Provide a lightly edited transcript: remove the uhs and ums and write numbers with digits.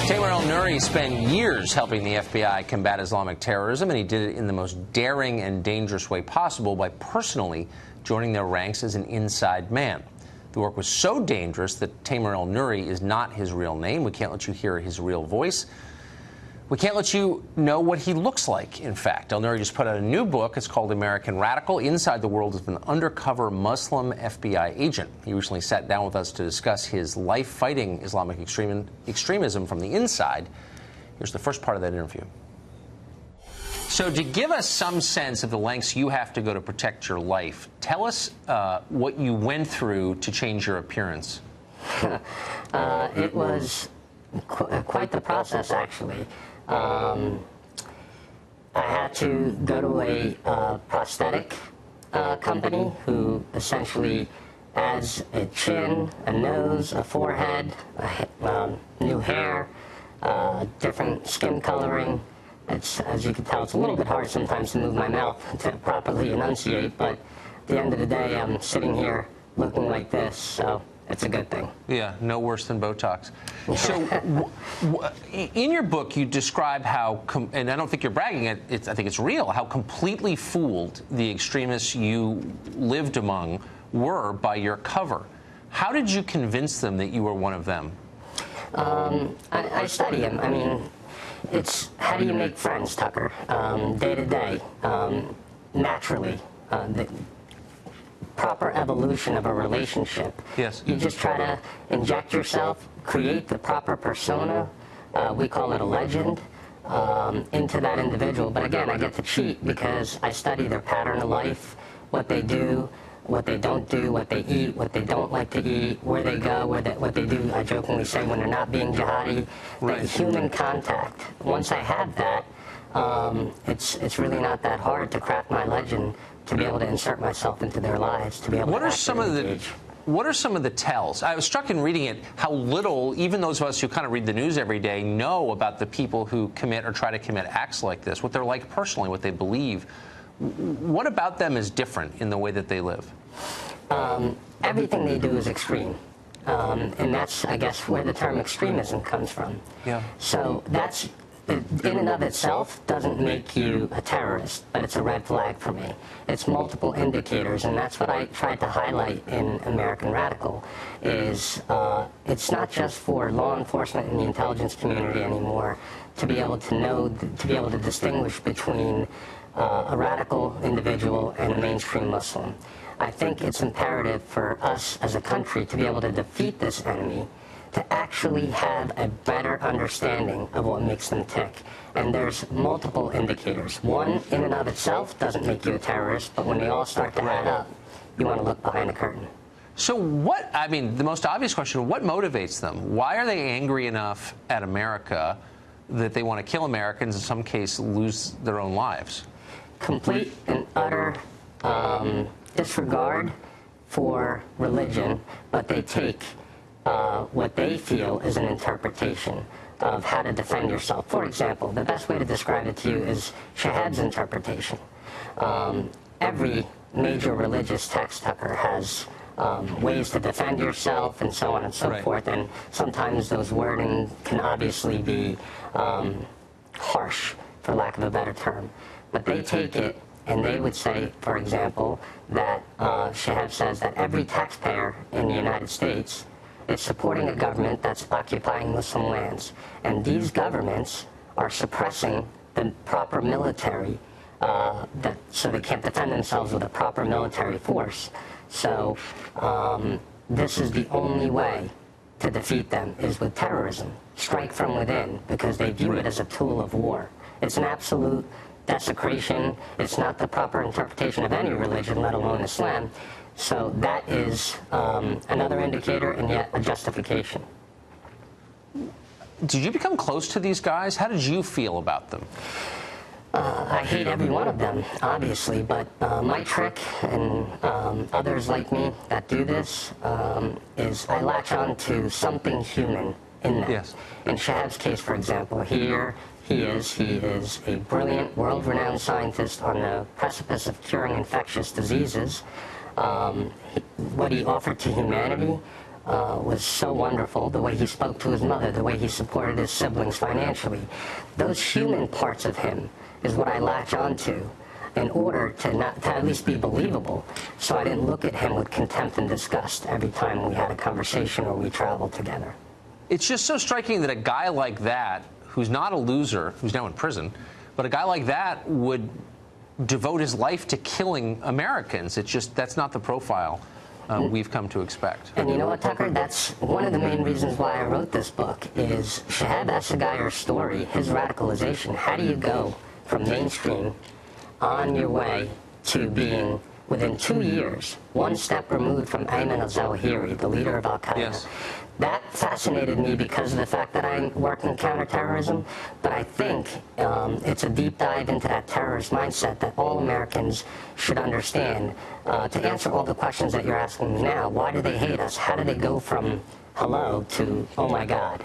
Tamer Elnoury spent years helping the FBI combat Islamic terrorism, and he did it in the most daring and dangerous way possible by personally joining their ranks as an inside man. The work was so dangerous that Tamer Elnoury is not his real name. We can't let you hear his real voice. We can't let you know what he looks like, in fact. Elnoury just put out a new book. It's called American Radical: Inside the World of an Undercover Muslim FBI Agent. He recently sat down with us to discuss his life fighting Islamic extremism from the inside. Here's the first part of that interview. So to give us some sense of the lengths you have to go to protect your life, tell us what you went through to change your appearance. It was quite the process, actually. I had to go to a prosthetic company who essentially adds a chin, a nose, a forehead, new hair, different skin coloring. It's, as you can tell, it's a little bit hard sometimes to move my mouth to properly enunciate, but at the end of the day, I'm sitting here looking like this, so it's a good thing. Yeah, no worse than Botox. So, in your book, you describe how, and I don't think you're bragging, I think it's real, how completely fooled the extremists you lived among were by your cover. How did you convince them that you were one of them? I study them. I mean, it's how do you make friends, Tucker, day to day, naturally. The proper evolution of a relationship. Yes. You just try to inject yourself, create the proper persona, we call it a legend, into that individual. But again, I get to cheat because I study their pattern of life, what they do, what they don't do, what they eat, what they don't like to eat, where they go, what they do, I jokingly say, when they're not being jihadi. Right. The human contact. Once I have that, it's really not that hard to craft my legend, to be able to insert myself into their lives, to be able to What are some of the tells? I was struck in reading it how little, even those of us who kind of read the news every day, know about the people who commit or try to commit acts like this, what they're like personally, what they believe. What about them is different in the way that they live? Everything they do is extreme. And that's, I guess, where the term extremism comes from. Yeah. So that's, in and of itself, doesn't make you a terrorist, but it's a red flag for me. It's multiple indicators, and that's what I tried to highlight in American Radical, is it's not just for law enforcement and the intelligence community anymore to be able to know, to be able to distinguish between a radical individual and a mainstream Muslim. I think it's imperative for us as a country to be able to defeat this enemy, to actually have a better understanding of what makes them tick. And there's multiple indicators. One, in and of itself, doesn't make you a terrorist, but when they all start to add up, you want to look behind the curtain. So what, I mean, the most obvious question, what motivates them? Why are they angry enough at America that they want to kill Americans, in some case lose their own lives? Complete and utter disregard for religion, but they take what they feel is an interpretation of how to defend yourself. For example, the best way to describe it to you is Shahad's interpretation. Every major religious text, Tucker, has ways to defend yourself and so on and so forth, and sometimes those wording can obviously be harsh, for lack of a better term. But they take it and they would say, for example, that Shahad says that every taxpayer in the United States is supporting a government that's occupying Muslim lands. And these governments are suppressing the proper military, so they can't defend themselves with a proper military force. So this is the only way to defeat them, is with terrorism. Strike from within, because they view it as a tool of war. It's an absolute desecration. It's not the proper interpretation of any religion, let alone Islam. So that is another indicator, and yet a justification. Did you become close to these guys? How did you feel about them? I hate every one of them, obviously, but my trick, and others like me that do this, is I latch on to something human in them. Yes. In Shahad's case, for example, here he is a brilliant, world-renowned scientist on the precipice of curing infectious diseases. What he offered to humanity was so wonderful. The way he spoke to his mother, the way he supported his siblings financially. Those human parts of him is what I latch onto in order to at least be believable. So I didn't look at him with contempt and disgust every time we had a conversation or we traveled together. It's just so striking that a guy like that, who's not a loser, who's now in prison, but a guy like that would devote his life to killing Americans. It's just, that's not the profile we've come to expect. And you know what, Tucker? That's one of the main reasons why I wrote this book is Shahab Assegayer's story, his radicalization. How do you go from mainstream on your way to being, within 2 years, one step removed from Ayman al-Zawahiri, the leader of al-Qaeda? Yes. That fascinated me because of the fact that I work in counterterrorism, but I think it's a deep dive into that terrorist mindset that all Americans should understand. To answer all the questions that you're asking me now, why do they hate us? How do they go from hello to oh my God?